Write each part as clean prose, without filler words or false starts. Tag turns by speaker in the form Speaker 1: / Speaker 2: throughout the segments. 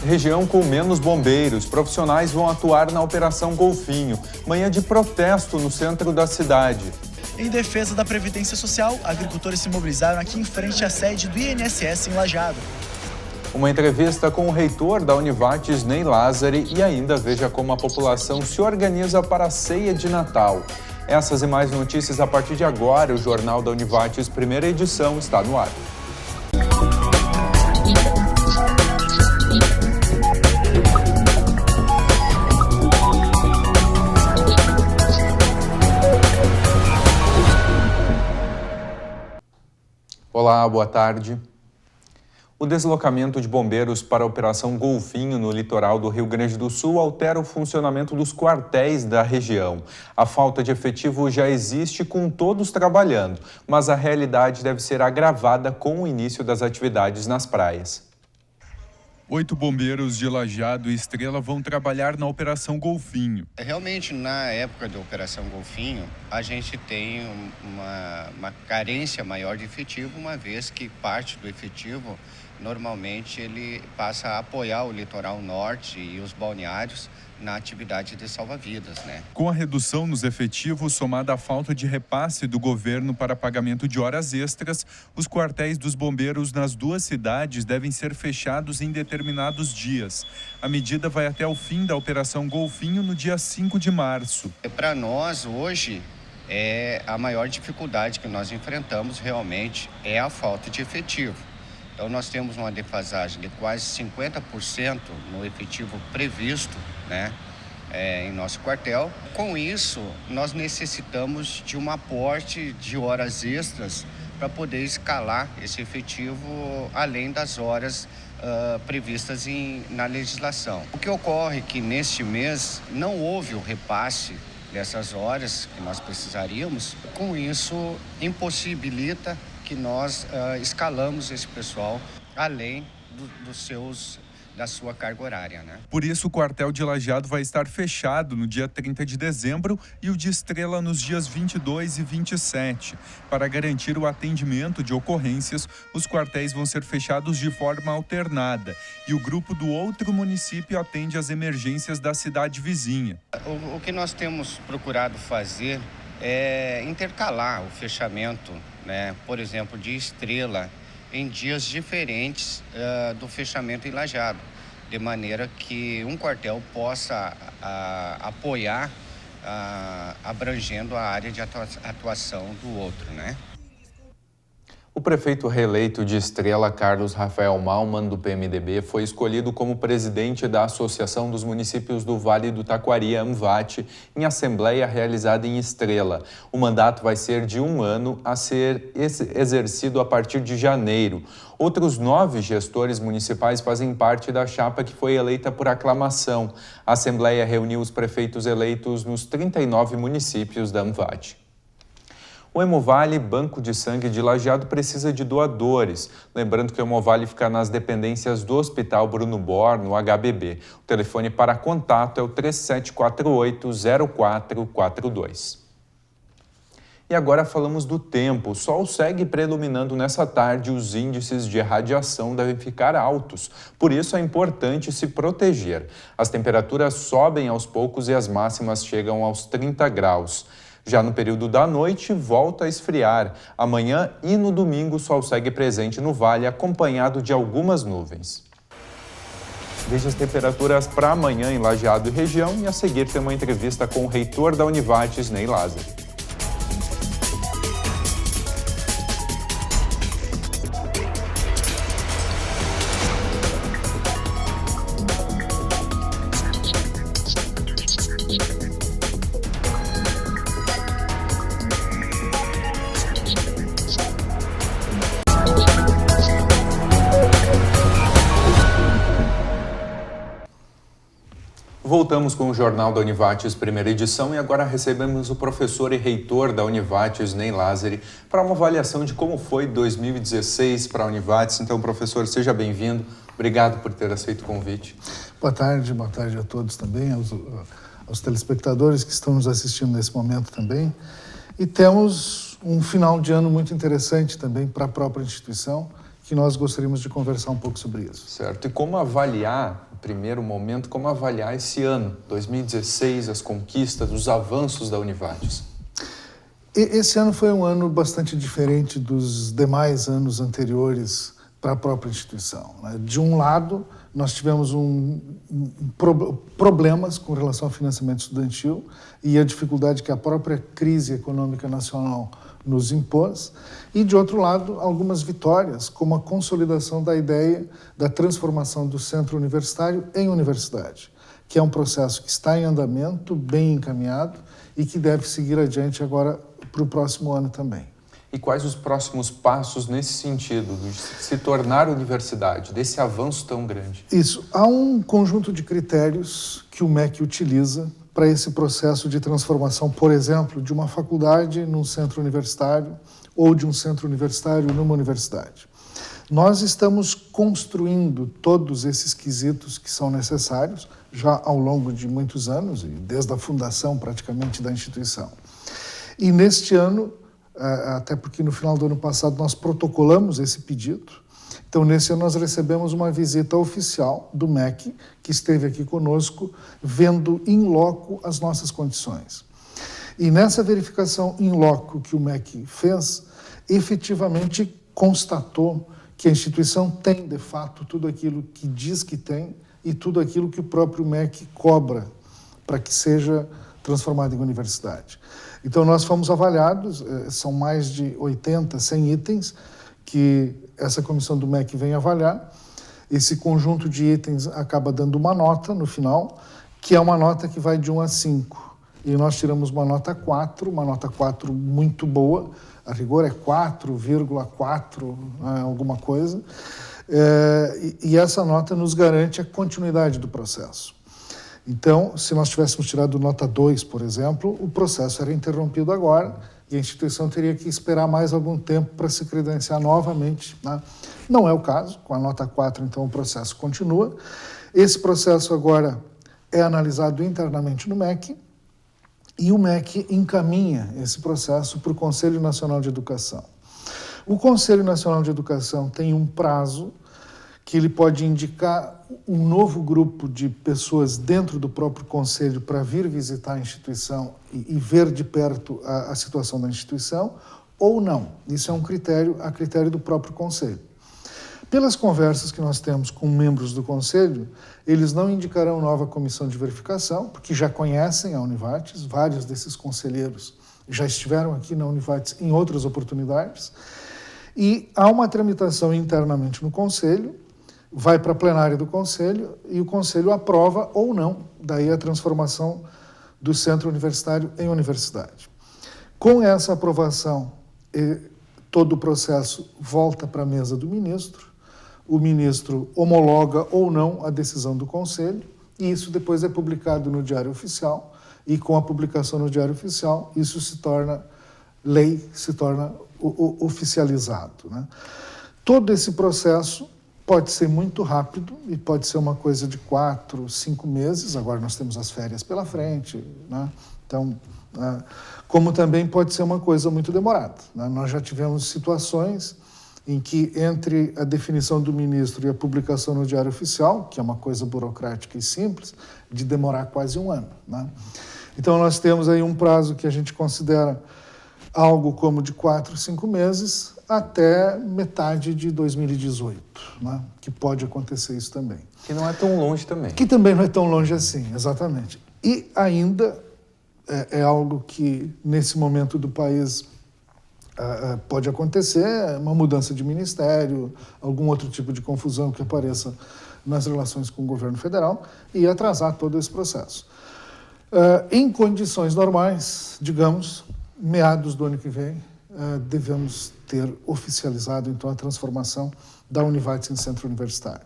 Speaker 1: Região com menos bombeiros. Profissionais vão atuar na Operação Golfinho. Manhã de protesto no centro da cidade.
Speaker 2: Em defesa da Previdência Social, agricultores se mobilizaram aqui em frente à sede do INSS em Lajeado.
Speaker 1: Uma entrevista com o reitor da Univates, Ney Lázari, e ainda veja como a população se organiza para a ceia de Natal. Essas e mais notícias a partir de agora. O Jornal da Univates, primeira edição, está no ar. Olá, boa tarde. O deslocamento de bombeiros para a Operação Golfinho no litoral do Rio Grande do Sul altera o funcionamento dos quartéis da região. A falta de efetivo já existe com todos trabalhando, mas a realidade deve ser agravada com o início das atividades nas praias. 8 bombeiros de Lajeado e Estrela vão trabalhar na Operação Golfinho.
Speaker 3: Realmente, na época da Operação Golfinho, a gente tem uma carência maior de efetivo, uma vez que parte do efetivo, normalmente, ele passa a apoiar o litoral norte e os balneários na atividade de salva-vidas, né?
Speaker 1: Com a redução nos efetivos, somada à falta de repasse do governo para pagamento de horas extras, os quartéis dos bombeiros nas duas cidades devem ser fechados em determinados dias. A medida vai até o fim da Operação Golfinho no dia 5 de março.
Speaker 3: Para nós, hoje, a maior dificuldade que nós enfrentamos realmente é a falta de efetivo. Então, nós temos uma defasagem de quase 50% no efetivo previsto, né, em nosso quartel. Com isso, nós necessitamos de um aporte de horas extras para poder escalar esse efetivo além das horas previstas na legislação. O que ocorre é que neste mês não houve o repasse dessas horas que nós precisaríamos. Com isso, impossibilita que nós escalamos esse pessoal além da sua carga horária, né?
Speaker 1: Por isso, o quartel de Lajeado vai estar fechado no dia 30 de dezembro e o de Estrela nos dias 22 e 27. Para garantir o atendimento de ocorrências, os quartéis vão ser fechados de forma alternada e o grupo do outro município atende às emergências da cidade vizinha.
Speaker 3: O que nós temos procurado fazer é intercalar o fechamento, né, por exemplo, de Estrela em dias diferentes do fechamento em Lajeado, de maneira que um quartel possa apoiar, abrangendo a área de atuação do outro, né?
Speaker 1: O prefeito reeleito de Estrela, Carlos Rafael Malman, do PMDB, foi escolhido como presidente da Associação dos Municípios do Vale do Taquari, AMVAT, em assembleia realizada em Estrela. O mandato vai ser de 1 ano, a ser exercido a partir de janeiro. Outros 9 gestores municipais fazem parte da chapa que foi eleita por aclamação. A assembleia reuniu os prefeitos eleitos nos 39 municípios da AMVAT. O Hemovale Banco de Sangue de Lajeado precisa de doadores. Lembrando que o Hemovale fica nas dependências do Hospital Bruno Bor, no HBB. O telefone para contato é o 3748-0442. E agora falamos do tempo. O sol segue predominando nessa tarde e os índices de radiação devem ficar altos. Por isso é importante se proteger. As temperaturas sobem aos poucos e as máximas chegam aos 30 graus. Já no período da noite, volta a esfriar. Amanhã e no domingo, o sol segue presente no vale, acompanhado de algumas nuvens. Veja as temperaturas para amanhã em Lajeado e região e a seguir tem uma entrevista com o reitor da Univates, Ney Lázari. Voltamos com o Jornal da Univates, primeira edição, e agora recebemos o professor e reitor da Univates, Ney Lázari, para uma avaliação de como foi 2016 para a Univates. Então, professor, seja bem-vindo. Obrigado por ter aceito o convite.
Speaker 4: Boa tarde a todos também, aos telespectadores que estão nos assistindo nesse momento também. E temos um final de ano muito interessante também para a própria instituição, que nós gostaríamos de conversar um pouco sobre isso.
Speaker 1: Certo. E como avaliar primeiro momento, como avaliar esse ano, 2016, as conquistas, os avanços da Univates?
Speaker 4: Esse ano foi um ano bastante diferente dos demais anos anteriores para a própria instituição, né? De um lado, nós tivemos problemas com relação ao financiamento estudantil e a dificuldade que a própria crise econômica nacional nos impôs, e, de outro lado, algumas vitórias, como a consolidação da ideia da transformação do centro universitário em universidade, que é um processo que está em andamento, bem encaminhado, e que deve seguir adiante agora para o próximo ano também.
Speaker 1: E quais os próximos passos nesse sentido, de se tornar universidade, desse avanço tão grande?
Speaker 4: Isso. Há um conjunto de critérios que o MEC utiliza para esse processo de transformação, por exemplo, de uma faculdade num centro universitário ou de um centro universitário numa universidade. Nós estamos construindo todos esses quesitos que são necessários já ao longo de muitos anos, e desde a fundação praticamente da instituição. E neste ano, até porque no final do ano passado nós protocolamos esse pedido, então nesse ano nós recebemos uma visita oficial do MEC, que esteve aqui conosco, vendo in loco as nossas condições. E nessa verificação in loco que o MEC fez, efetivamente constatou que a instituição tem, de fato, tudo aquilo que diz que tem e tudo aquilo que o próprio MEC cobra para que seja transformado em universidade. Então, nós fomos avaliados, são mais de 80, 100 itens que essa comissão do MEC vem avaliar. Esse conjunto de itens acaba dando uma nota no final, que é uma nota que vai de 1 a 5. E nós tiramos uma nota 4 muito boa, a rigor é 4,4, alguma coisa, e essa nota nos garante a continuidade do processo. Então, se nós tivéssemos tirado nota 2, por exemplo, o processo era interrompido agora e a instituição teria que esperar mais algum tempo para se credenciar novamente, né? Não é o caso, com a nota 4, então o processo continua. Esse processo agora é analisado internamente no MEC e o MEC encaminha esse processo para o Conselho Nacional de Educação. O Conselho Nacional de Educação tem um prazo que ele pode indicar um novo grupo de pessoas dentro do próprio Conselho para vir visitar a instituição e ver de perto a situação da instituição, ou não. Isso é um critério, a critério do próprio Conselho. Pelas conversas que nós temos com membros do Conselho, eles não indicarão nova comissão de verificação, porque já conhecem a Univates, vários desses conselheiros já estiveram aqui na Univates em outras oportunidades, e há uma tramitação internamente no Conselho, vai para a plenária do Conselho e o Conselho aprova ou não, daí a transformação do centro universitário em universidade. Com essa aprovação, todo o processo volta para a mesa do ministro, o ministro homologa ou não a decisão do Conselho e isso depois é publicado no Diário Oficial e com a publicação no Diário Oficial isso se torna lei, se torna oficializado, né? Todo esse processo pode ser muito rápido e pode ser uma coisa de 4, 5 meses. Agora nós temos as férias pela frente, né? Então, como também pode ser uma coisa muito demorada, né? Nós já tivemos situações em que entre a definição do ministro e a publicação no Diário Oficial, que é uma coisa burocrática e simples, de demorar quase um ano, né? Então nós temos aí um prazo que a gente considera algo como de 4, 5 meses, até metade de 2018, né? Que pode acontecer isso também.
Speaker 1: Que não é tão longe também.
Speaker 4: Que também não é tão longe assim, exatamente. E ainda é algo que, nesse momento do país, pode acontecer, uma mudança de ministério, algum outro tipo de confusão que apareça nas relações com o governo federal e atrasar todo esse processo. Em condições normais, digamos, meados do ano que vem, devemos ter oficializado, então, a transformação da Univates em centro universitário.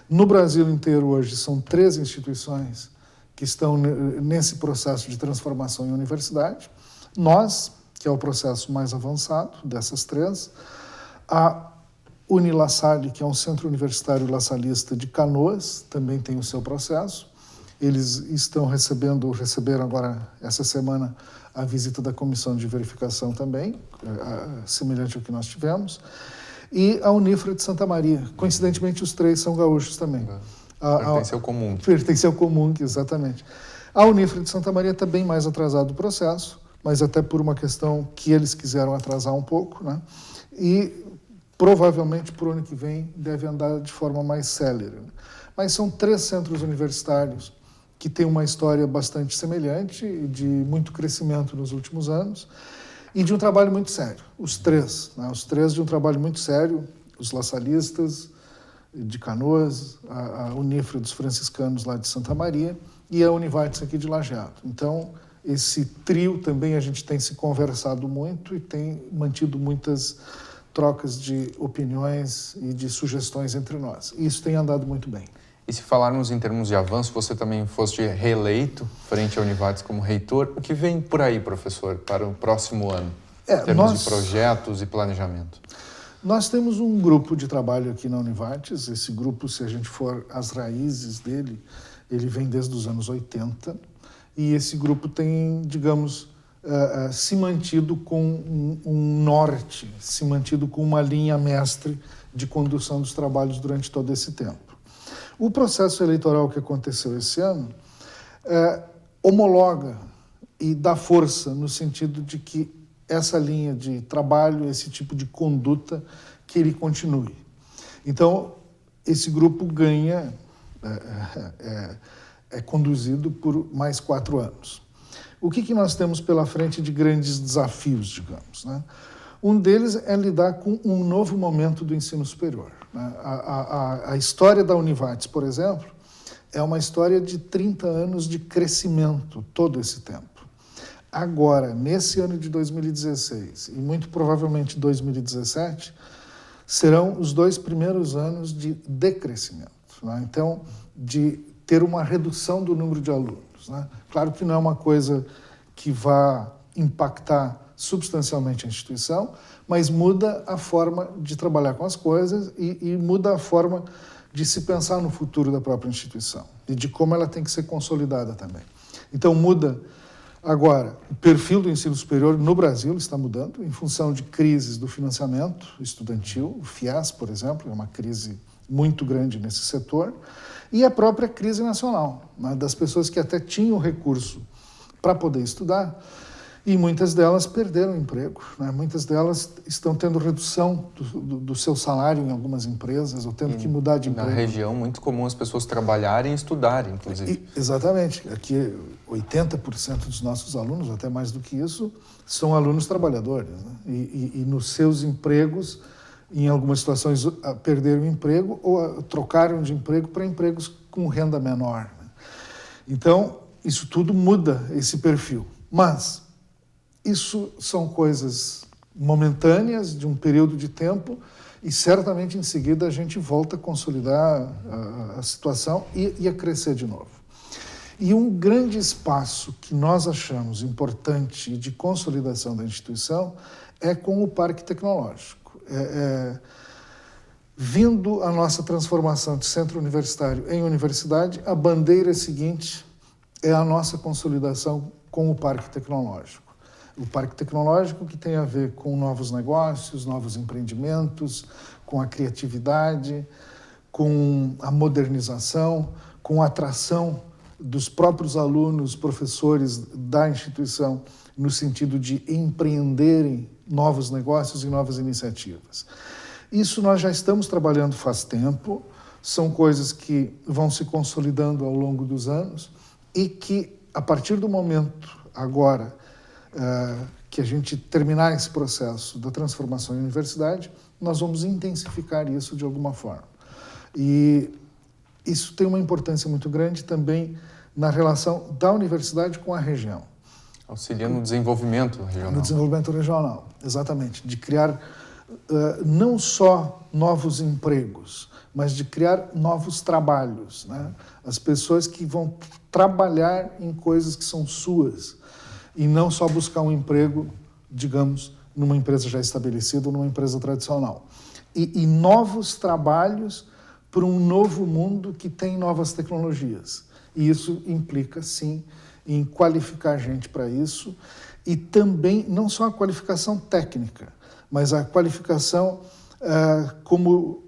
Speaker 4: No Brasil inteiro, hoje, são 3 instituições que estão nesse processo de transformação em universidade. Nós, que é o processo mais avançado dessas 3, a Unilassalle, que é um centro universitário lassalista de Canoas, também tem o seu processo. Eles receberam agora, essa semana, a visita da comissão de verificação também, semelhante ao que nós tivemos, e a Unifra de Santa Maria. Coincidentemente, os 3 são gaúchos também.
Speaker 1: Pertence ao comum.
Speaker 4: Pertence ao comum, exatamente. A Unifre de Santa Maria está bem mais atrasado o processo, mas até por uma questão que eles quiseram atrasar um pouco, né? E provavelmente para o ano que vem deve andar de forma mais célere. Mas são 3 centros universitários que têm uma história bastante semelhante, de muito crescimento nos últimos anos e de um trabalho muito sério. Os 3, né? Os 3 de um trabalho muito sério, os lasallistas de Canoas, a Unifre dos franciscanos lá de Santa Maria e a Univates aqui de Lajeado. Então, esse trio também a gente tem se conversado muito e tem mantido muitas trocas de opiniões e de sugestões entre nós. E isso tem andado muito bem.
Speaker 1: E se falarmos em termos de avanço, você também foste reeleito frente à Univates como reitor. O que vem por aí, professor, para o próximo ano, em termos de projetos e planejamento?
Speaker 4: Nós temos um grupo de trabalho aqui na Univates. Esse grupo, se a gente for às raízes dele, ele vem desde os anos 80. E esse grupo tem, digamos, se mantido com um norte, se mantido com uma linha mestre de condução dos trabalhos durante todo esse tempo. O processo eleitoral que aconteceu esse ano homologa e dá força no sentido de que essa linha de trabalho, esse tipo de conduta, que ele continue. Então, esse grupo ganha, é conduzido por mais 4 anos. O que nós temos pela frente de grandes desafios, digamos, né? Um deles é lidar com um novo momento do ensino superior, né? A história da Univates, por exemplo, é uma história de 30 anos de crescimento todo esse tempo. Agora, nesse ano de 2016 e muito provavelmente 2017, serão os 2 primeiros anos de decrescimento, né? Então, de ter uma redução do número de alunos, né? Claro que não é uma coisa que vá impactar substancialmente a instituição, mas muda a forma de trabalhar com as coisas e muda a forma de se pensar no futuro da própria instituição e de como ela tem que ser consolidada também. Então, muda. Agora, o perfil do ensino superior no Brasil está mudando em função de crises do financiamento estudantil. O FIES, por exemplo, é uma crise muito grande nesse setor. E a própria crise nacional, né, das pessoas que até tinham recurso para poder estudar e muitas delas perderam o emprego, né? Muitas delas estão tendo redução do seu salário em algumas empresas ou tendo que mudar de emprego.
Speaker 1: Na região, muito comum as pessoas trabalharem e estudarem, inclusive.
Speaker 4: Exatamente. Aqui, 80% dos nossos alunos, até mais do que isso, são alunos trabalhadores, né? E nos seus empregos, em algumas situações, perderam o emprego ou trocaram de emprego para empregos com renda menor, né? Então, isso tudo muda esse perfil. Mas isso são coisas momentâneas, de um período de tempo, e certamente em seguida a gente volta a consolidar a situação e a crescer de novo. E um grande espaço que nós achamos importante de consolidação da instituição é com o Parque Tecnológico. Vindo a nossa transformação de centro universitário em universidade, a bandeira seguinte é a nossa consolidação com o Parque Tecnológico. O Parque Tecnológico que tem a ver com novos negócios, novos empreendimentos, com a criatividade, com a modernização, com a atração dos próprios alunos, professores da instituição, no sentido de empreenderem novos negócios e novas iniciativas. Isso nós já estamos trabalhando faz tempo, são coisas que vão se consolidando ao longo dos anos e que, a partir do momento agora que a gente terminar esse processo da transformação em universidade, nós vamos intensificar isso de alguma forma. E isso tem uma importância muito grande também na relação da universidade com a região.
Speaker 1: Auxiliando no desenvolvimento regional.
Speaker 4: No desenvolvimento regional, exatamente. De criar não só novos empregos, mas de criar novos trabalhos, né? As pessoas que vão trabalhar em coisas que são suas, e não só buscar um emprego, digamos, numa empresa já estabelecida ou numa empresa tradicional. E novos trabalhos para um novo mundo que tem novas tecnologias. E isso implica, sim, em qualificar gente para isso e também, não só a qualificação técnica, mas a qualificação como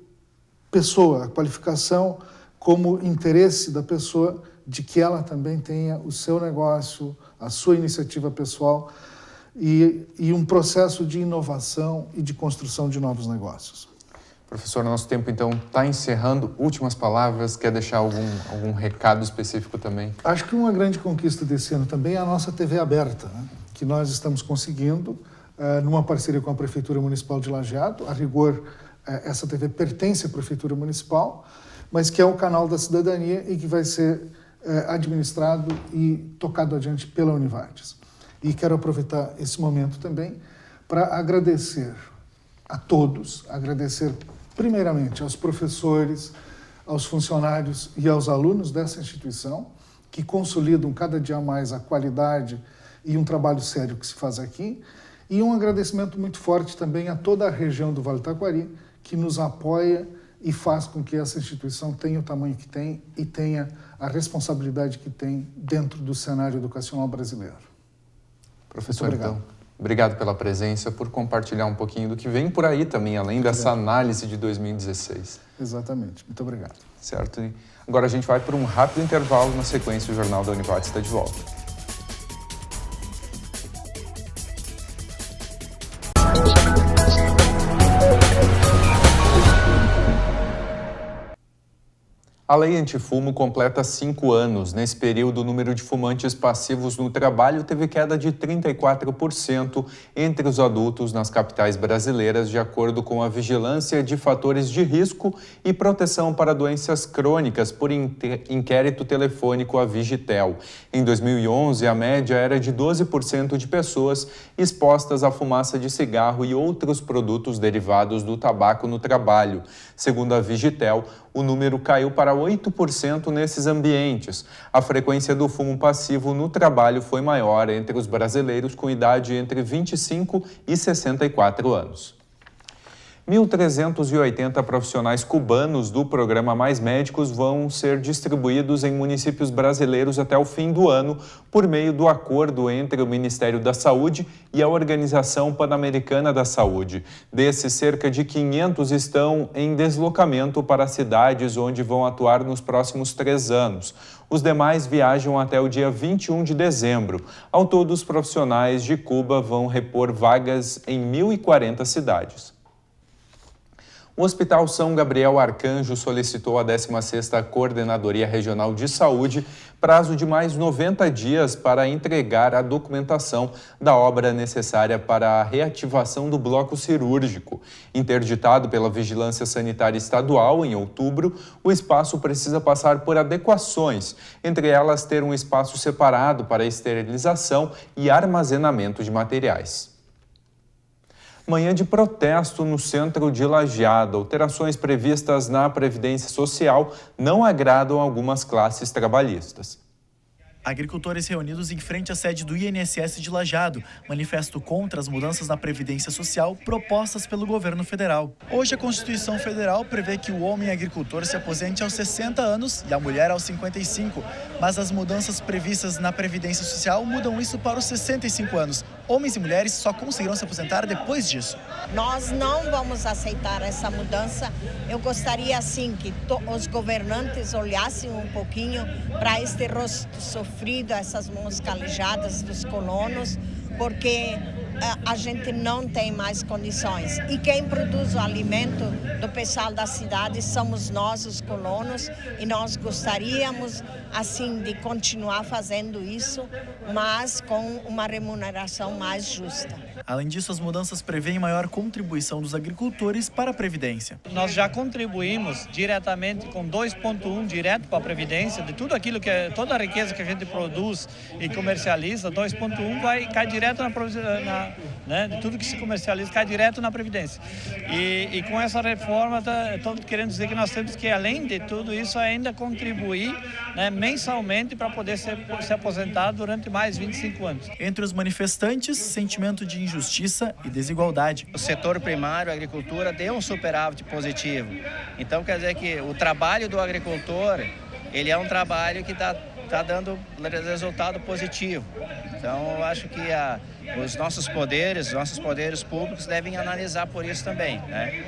Speaker 4: pessoa, a qualificação como interesse da pessoa de que ela também tenha o seu negócio, a sua iniciativa pessoal e um processo de inovação e de construção de novos negócios.
Speaker 1: Professor, nosso tempo então está encerrando. Últimas palavras, quer deixar algum recado específico também?
Speaker 4: Acho que uma grande conquista desse ano também é a nossa TV aberta, né? Que nós estamos conseguindo numa parceria com a Prefeitura Municipal de Lajeado. A rigor, essa TV pertence à Prefeitura Municipal, mas que é o canal da cidadania e que vai ser administrado e tocado adiante pela Univates. E quero aproveitar esse momento também para agradecer a todos, agradecer primeiramente aos professores, aos funcionários e aos alunos dessa instituição, que consolidam cada dia mais a qualidade e um trabalho sério que se faz aqui, e um agradecimento muito forte também a toda a região do Vale do Taquari, que nos apoia e faz com que essa instituição tenha o tamanho que tem e tenha a responsabilidade que tem dentro do cenário educacional brasileiro.
Speaker 1: Professor, então, obrigado pela presença, por compartilhar um pouquinho do que vem por aí também, além dessa análise de 2016.
Speaker 4: Exatamente. Muito obrigado.
Speaker 1: Certo. E agora a gente vai para um rápido intervalo. Na sequência, o Jornal da Univates está de volta. A lei antifumo completa 5 anos. Nesse período, o número de fumantes passivos no trabalho teve queda de 34% entre os adultos nas capitais brasileiras, de acordo com a Vigilância de Fatores de Risco e Proteção para Doenças Crônicas por inquérito telefônico à Vigitel. Em 2011, a média era de 12% de pessoas expostas à fumaça de cigarro e outros produtos derivados do tabaco no trabalho. Segundo a Vigitel, o número caiu para 8% nesses ambientes. A frequência do fumo passivo no trabalho foi maior entre os brasileiros com idade entre 25 e 64 anos. 1.380 profissionais cubanos do programa Mais Médicos vão ser distribuídos em municípios brasileiros até o fim do ano, por meio do acordo entre o Ministério da Saúde e a Organização Pan-Americana da Saúde. Desses, cerca de 500 estão em deslocamento para cidades onde vão atuar nos próximos 3 anos. Os demais viajam até o dia 21 de dezembro. Ao todo, os profissionais de Cuba vão repor vagas em 1.040 cidades. O Hospital São Gabriel Arcanjo solicitou à 16ª Coordenadoria Regional de Saúde prazo de mais 90 dias para entregar a documentação da obra necessária para a reativação do bloco cirúrgico. Interditado pela Vigilância Sanitária Estadual em outubro, o espaço precisa passar por adequações, entre elas ter um espaço separado para esterilização e armazenamento de materiais. Manhã de protesto no centro de Lajeado. Alterações previstas na Previdência Social não agradam algumas classes trabalhistas.
Speaker 2: Agricultores reunidos em frente à sede do INSS de Lajeado, manifesto contra as mudanças na Previdência Social propostas pelo governo federal. Hoje, a Constituição Federal prevê que o homem agricultor se aposente aos 60 anos e a mulher aos 55, mas as mudanças previstas na Previdência Social mudam isso para os 65 anos. Homens e mulheres só conseguirão se aposentar depois disso.
Speaker 5: Nós não vamos aceitar essa mudança. Eu gostaria, sim, que os governantes olhassem um pouquinho para este rosto sofrido, essas mãos calejadas dos colonos, porque a gente não tem mais condições. E quem produz o alimento do pessoal da cidade somos nós, os colonos, e nós gostaríamos, assim, de continuar fazendo isso, mas com uma remuneração mais justa.
Speaker 2: Além disso, as mudanças prevêem maior contribuição dos agricultores para a Previdência.
Speaker 6: Nós já contribuímos diretamente com 2,1 direto para a Previdência, de tudo aquilo toda a riqueza que a gente produz e comercializa, 2,1 cai direto de tudo que se comercializa cai direto na Previdência. E com essa reforma, estou querendo dizer que nós temos que, além de tudo isso, ainda contribuir, né, mensalmente para poder se aposentar durante mais 25 anos.
Speaker 2: Entre os manifestantes, sentimento de injustiça e desigualdade.
Speaker 7: O setor primário, a agricultura, deu um superávit positivo. Então, quer dizer que o trabalho do agricultor, ele é um trabalho que está dando resultado positivo. Então, eu acho que os nossos poderes públicos devem analisar por isso também, né?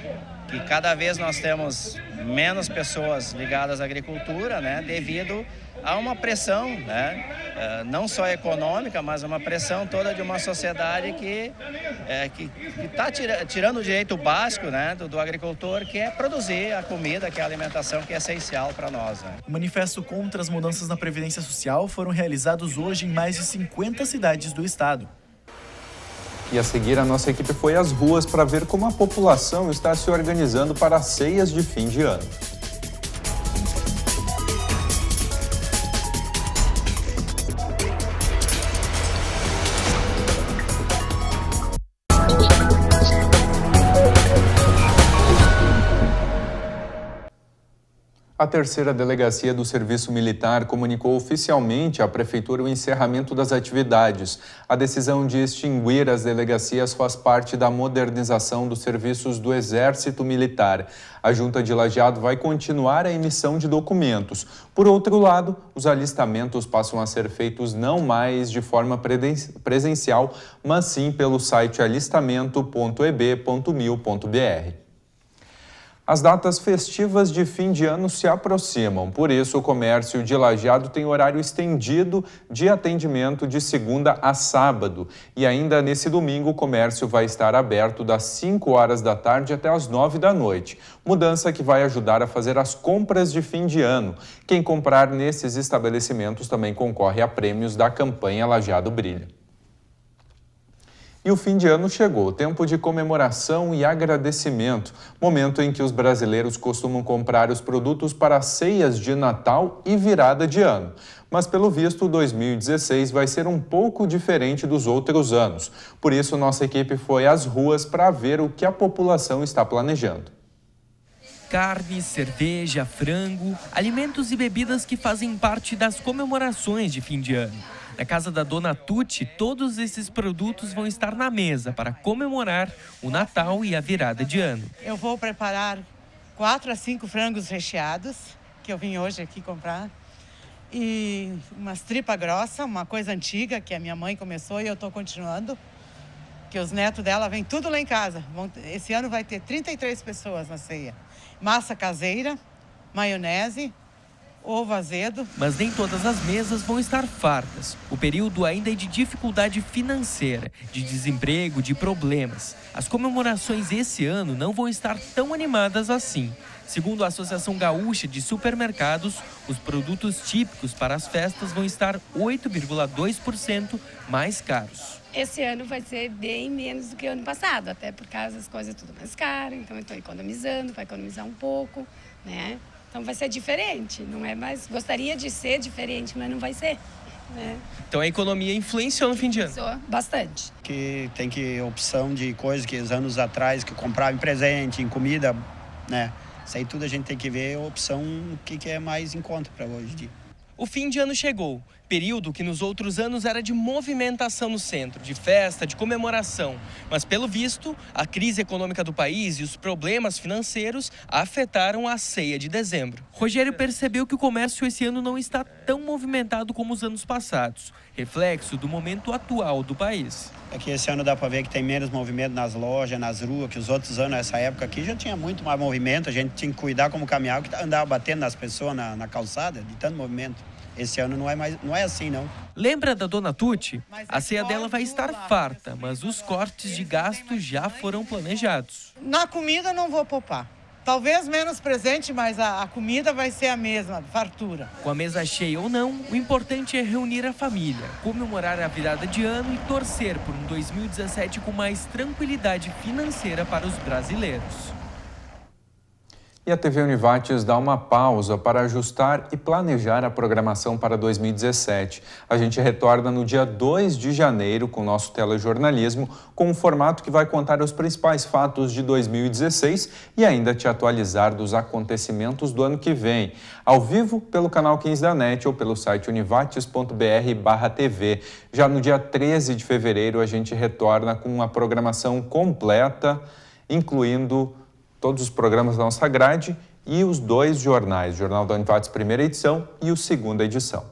Speaker 7: que cada vez nós temos menos pessoas ligadas à agricultura, né, devido a uma pressão, né, não só econômica, mas uma pressão toda de uma sociedade que está tirando o direito básico, né, do agricultor, que é produzir a comida, que é a alimentação, que é essencial para nós. Né.
Speaker 2: O manifesto contra as mudanças na Previdência Social foram realizados hoje em mais de 50 cidades do estado.
Speaker 1: E a seguir, a nossa equipe foi às ruas para ver como a população está se organizando para as ceias de fim de ano. A terceira delegacia do Serviço Militar comunicou oficialmente à Prefeitura o encerramento das atividades. A decisão de extinguir as delegacias faz parte da modernização dos serviços do Exército Militar. A Junta de Lajeado vai continuar a emissão de documentos. Por outro lado, os alistamentos passam a ser feitos não mais de forma presencial, mas sim pelo site alistamento.eb.mil.br. As datas festivas de fim de ano se aproximam, por isso o comércio de Lajeado tem horário estendido de atendimento de segunda a sábado. E ainda nesse domingo o comércio vai estar aberto das 5 horas da tarde até as 9 da noite. Mudança que vai ajudar a fazer as compras de fim de ano. Quem comprar nesses estabelecimentos também concorre a prêmios da campanha Lajeado Brilha. E o fim de ano chegou, tempo de comemoração e agradecimento, momento em que os brasileiros costumam comprar os produtos para ceias de Natal e virada de ano. Mas, pelo visto, 2016 vai ser um pouco diferente dos outros anos. Por isso, nossa equipe foi às ruas para ver o que a população está planejando.
Speaker 8: Carne, cerveja, frango, alimentos e bebidas que fazem parte das comemorações de fim de ano. Na casa da Dona Tuti, todos esses produtos vão estar na mesa para comemorar o Natal e a virada de ano.
Speaker 9: Eu vou preparar 4 a 5 frangos recheados, que eu vim hoje aqui comprar, e umas tripa grossa, uma coisa antiga que a minha mãe começou e eu estou continuando, que os netos dela vêm tudo lá em casa. Esse ano vai ter 33 pessoas na ceia. Massa caseira, maionese, ovo azedo.
Speaker 8: Mas nem todas as mesas vão estar fartas. O período ainda é de dificuldade financeira, de desemprego, de problemas. As comemorações esse ano não vão estar tão animadas assim. Segundo a Associação Gaúcha de Supermercados, os produtos típicos para as festas vão estar 8,2% mais caros.
Speaker 10: Esse ano vai ser bem menos do que o ano passado, até por causa das coisas tudo mais caras. Então eu estou economizando, para economizar um pouco, né? Então vai ser diferente, não é mais... Gostaria de ser diferente, mas não vai ser, né?
Speaker 8: Então a economia influenciou no fim de ano?
Speaker 10: Bastante.
Speaker 11: Que tem opção de coisas que anos atrás que comprava em presente, em comida, né? Isso aí tudo a gente tem que ver a opção que é mais em conta para hoje em dia.
Speaker 8: O fim de ano chegou, período que nos outros anos era de movimentação no centro, de festa, de comemoração. Mas, pelo visto, a crise econômica do país e os problemas financeiros afetaram a ceia de dezembro. Rogério percebeu que o comércio esse ano não está tão movimentado como os anos passados, reflexo do momento atual do país.
Speaker 11: É que esse ano dá para ver que tem menos movimento nas lojas, nas ruas, que os outros anos, nessa época aqui, já tinha muito mais movimento, a gente tinha que cuidar como caminhava, que andava batendo nas pessoas na calçada, de tanto movimento. Esse ano não é assim, não.
Speaker 8: Lembra da Dona Tuti? A ceia dela vai estar farta, mas os cortes de gasto já foram planejados.
Speaker 9: Na comida não vou poupar. Talvez menos presente, mas a comida vai ser a mesma, fartura.
Speaker 8: Com a mesa cheia ou não, o importante é reunir a família, comemorar a virada de ano e torcer por um 2017 com mais tranquilidade financeira para os brasileiros.
Speaker 1: E a TV Univates dá uma pausa para ajustar e planejar a programação para 2017. A gente retorna no dia 2 de janeiro com o nosso telejornalismo, com um formato que vai contar os principais fatos de 2016 e ainda te atualizar dos acontecimentos do ano que vem. Ao vivo, pelo canal 15 da NET ou pelo site univates.br/TV. Já no dia 13 de fevereiro, a gente retorna com uma programação completa, incluindo todos os programas da nossa grade e os 2 jornais, o Jornal da Univates, primeira edição e o segunda edição.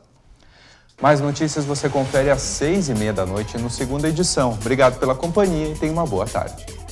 Speaker 1: Mais notícias você confere às 6h30 da noite no segunda edição. Obrigado pela companhia e tenha uma boa tarde.